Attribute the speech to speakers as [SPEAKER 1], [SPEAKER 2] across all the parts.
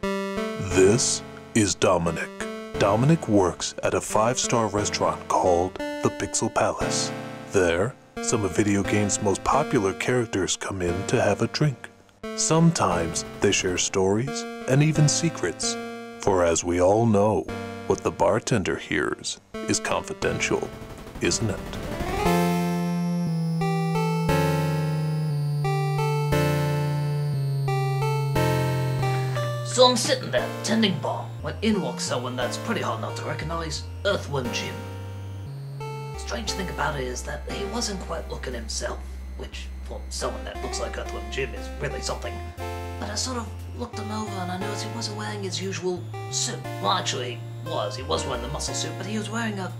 [SPEAKER 1] This is Dominic. Dominic works at a 5-star restaurant called the Pixel Palace. There, some of video games' most popular characters come in to have a drink. Sometimes they share stories and even secrets, for as we all know, what the bartender hears is confidential, isn't it?
[SPEAKER 2] So I'm sitting there, tending bar, when in walks someone that's pretty hard not to recognize, Earthworm Jim. Strange thing about it is that he wasn't quite looking himself, which for someone that looks like Earthworm Jim is really something. But I sort of looked him over and I noticed he wasn't wearing his usual suit. Well, actually, he was wearing the muscle suit, but he was wearing a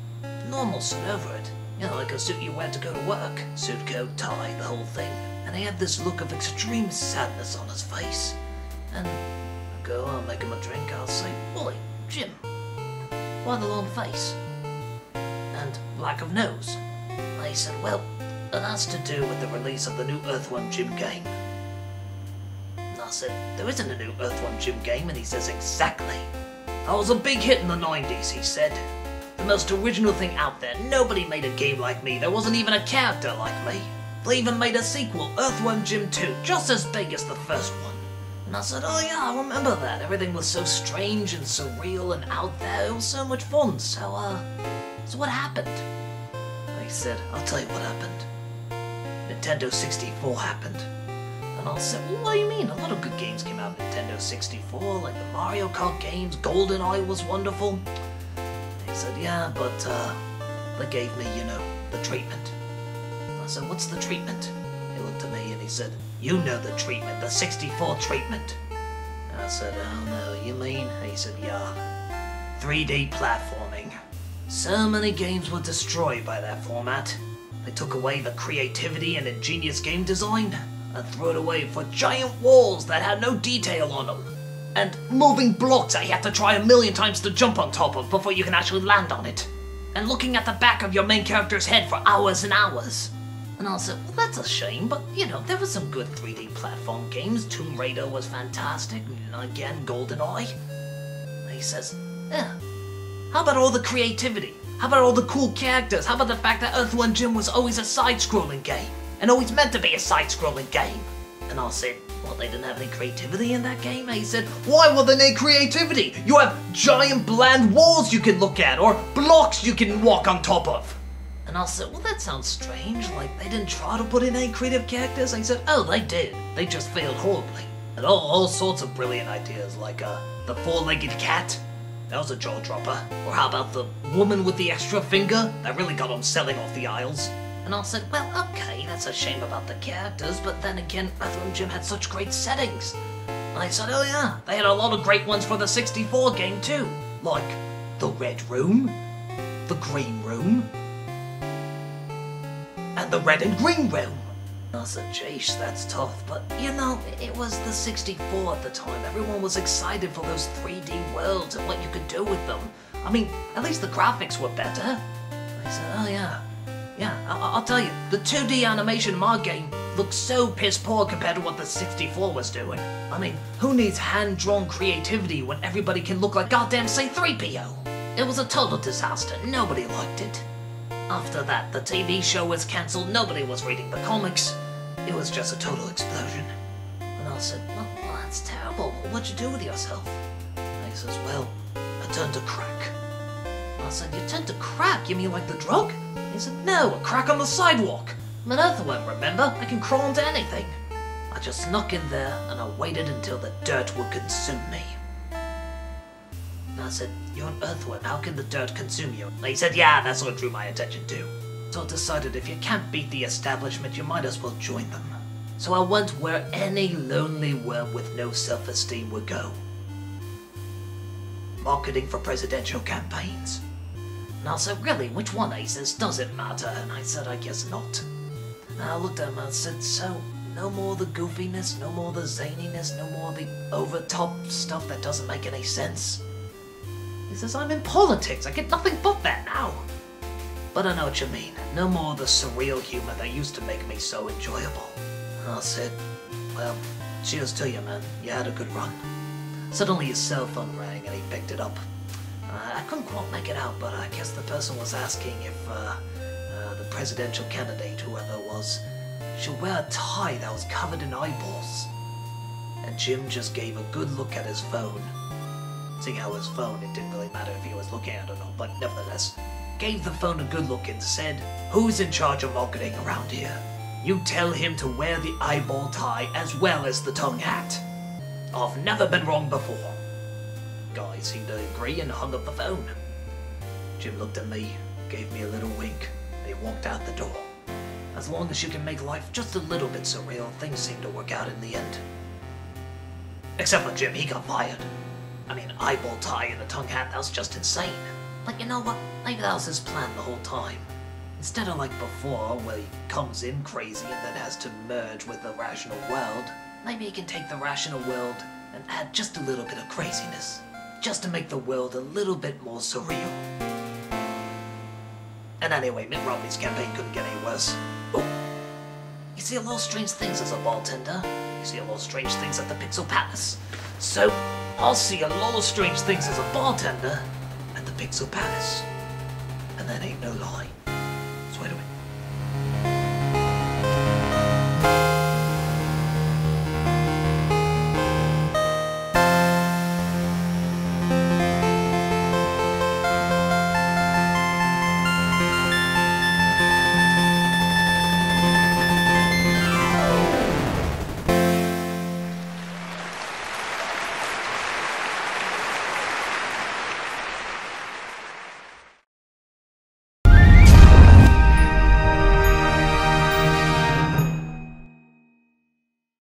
[SPEAKER 2] normal suit over it. You know, like a suit you wear to go to work. Suit, coat, tie, the whole thing. And he had this look of extreme sadness on his face. And I'll make him a drink, I'll say, "Oi, Jim, why the long face? And lack of nose?" And he said, "Well, it has to do with the release of the new Earthworm Jim game." And I said, "There isn't a new Earthworm Jim game," and he says, "Exactly. I was a big hit in the 90s, he said. The most original thing out there. Nobody made a game like me. There wasn't even a character like me. They even made a sequel, Earthworm Jim 2, just as big as the first one." And I said, "Oh yeah, I remember that. Everything was so strange and surreal and out there. It was so much fun. So what happened?" And he said, "I'll tell you what happened. Nintendo 64 happened." And I said, "Well, what do you mean? A lot of good games came out on Nintendo 64, like the Mario Kart games. GoldenEye was wonderful." And he said, "Yeah, but they gave me, the treatment." And I said, "What's the treatment?" He looked at me and he said, "You know the treatment, the 64 treatment." And I said, "Oh no, you mean?" And he said, "Yeah, 3D platforming. So many games were destroyed by that format. They took away the creativity and ingenious game design and threw it away for giant walls that had no detail on them. And moving blocks that you have to try 1,000,000 times to jump on top of before you can actually land on it. And looking at the back of your main character's head for hours and hours." And I said, "Well, that's a shame, but, there were some good 3D platform games. Tomb Raider was fantastic, and again, GoldenEye." And he says, "Yeah, how about all the creativity? How about all the cool characters? How about the fact that Earthworm Jim was always a side-scrolling game, and always meant to be a side-scrolling game?" And I said, "Well, they didn't have any creativity in that game?" And he said, "Why would they need creativity? You have giant bland walls you can look at, or blocks you can walk on top of." And I said, "Well, that sounds strange, like they didn't try to put in any creative characters." And he said, "Oh, they did. They just failed horribly. And all sorts of brilliant ideas, like the 4-legged cat. That was a jaw-dropper. Or how about the woman with the extra finger? That really got them selling off the aisles." And I said, "Well, okay, that's a shame about the characters, but then again, Earthworm Jim had such great settings." And I said, "Oh yeah, they had a lot of great ones for the 64 game too. Like the Red Room, the Green Room, and the Red and Green Room." And I said, "Jeesh, that's tough, but it was the 64 at the time. Everyone was excited for those 3D worlds and what you could do with them. I mean, at least the graphics were better." And I said, "Oh yeah, I'll tell you, the 2D animation in my game looks so piss poor compared to what the 64 was doing. I mean, who needs hand-drawn creativity when everybody can look like goddamn C-3PO? It was a total disaster. Nobody liked it. After that, the TV show was cancelled, nobody was reading the comics. It was just a total explosion." And I said, well, that's terrible. What'd you do with yourself?" And he says, "Well, I turned to crack." And I said, "You turned to crack? You mean like the drug?" And he said, "No, a crack on the sidewalk. I'm an earthworm, remember? I can crawl into anything. I just snuck in there and I waited until the dirt would consume me." And I said, "You're an earthworm, how can the dirt consume you?" And he said, "Yeah, that's what drew my attention too. So I decided if you can't beat the establishment, you might as well join them. So I went where any lonely worm with no self-esteem would go. Marketing for presidential campaigns." And I said, "Really, which one?" He says, "Does it matter?" And I said, "I guess not." And I looked at him and I said, "So, no more the goofiness, no more the zaniness, no more the over-top stuff that doesn't make any sense?" He says, "I'm in politics, I get nothing but that now." "But I know what you mean. No more the surreal humor that used to make me so enjoyable." And I said, "Well, cheers to you, man. You had a good run." Suddenly his cell phone rang and he picked it up. I couldn't quite make it out, but I guess the person was asking if the presidential candidate, whoever it was, should wear a tie that was covered in eyeballs. And Jim just gave a good look at his phone. Seeing how his phone, it didn't really matter if he was looking at it or not, but nevertheless, gave the phone a good look and said, "Who's in charge of marketing around here? You tell him to wear the eyeball tie as well as the tongue hat. I've never been wrong before." Guy seemed to agree and hung up the phone. Jim looked at me, gave me a little wink, and he walked out the door. As long as you can make life just a little bit surreal, things seem to work out in the end. Except for Jim, he got fired. I mean, eyeball tie and a tongue hat, that was just insane. Like, you know what? Maybe that was his plan the whole time. Instead of like before, where he comes in crazy and then has to merge with the rational world, maybe he can take the rational world and add just a little bit of craziness. Just to make the world a little bit more surreal. And anyway, Mitt Romney's campaign couldn't get any worse. Oh, you see a lot of strange things as a bartender. You see a lot of strange things at the Pixel Palace. So, I'll see a lot of strange things as a bartender at the Pixel Palace. And that ain't no lie.